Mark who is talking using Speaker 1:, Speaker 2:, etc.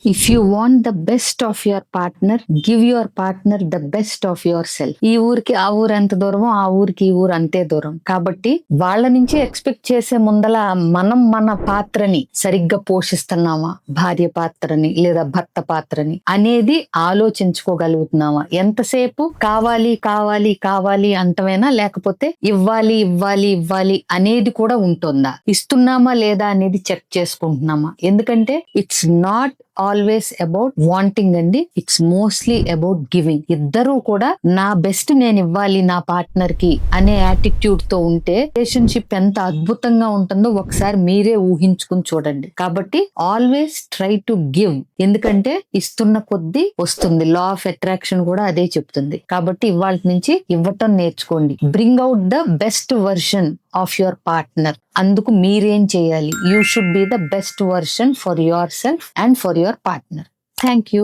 Speaker 1: If you want the best of your partner, give your partner the best of your self. ఈ ఊరికి ఆ ఊరు ఎంత దూరమో ఆ ఊరికి ఈ ఊరు అంతే దూరం. కాబట్టి వాళ్ళ నుంచి ఎక్స్పెక్ట్ చేసే ముందల మనం మన పాత్రని సరిగ్గా పోషిస్తున్నామా, భార్య పాత్రని లేదా భర్త పాత్రని అనేది ఆలోచించుకోగలుగుతున్నామా? ఎంతసేపు కావాలి కావాలి కావాలి అంటమేనా, లేకపోతే ఇవ్వాలి ఇవ్వాలి ఇవ్వాలి అనేది కూడా ఉంటుందా? ఇస్తున్నామా లేదా అనేది చెక్ చేసుకుంటున్నామా? ఎందుకంటే it's not always about wanting అండి, ఇట్స్ మోస్ట్లీ అబౌట్ గివింగ్. ఇద్దరూ కూడా నా బెస్ట్ నేను ఇవ్వాలి నా పార్ట్నర్ కి అనే యాటిట్యూడ్ తో ఉంటే రిలేషన్షిప్ ఎంత అద్భుతంగా ఉంటుందో ఒకసారి మీరే ఊహించుకుని చూడండి. కాబట్టి ఆల్వేస్ ట్రై టు గివ్, ఎందుకంటే ఇస్తున్న కొద్దీ వస్తుంది. లా ఆఫ్ అట్రాక్షన్ కూడా అదే చెప్తుంది. కాబట్టి ఇవాళ నుంచి ఇవ్వటం నేర్చుకోండి. Bring out the best version of your partner. అందుకు మీరేం చేయాలి? You should be the best version for your self and for your partner. Thank you.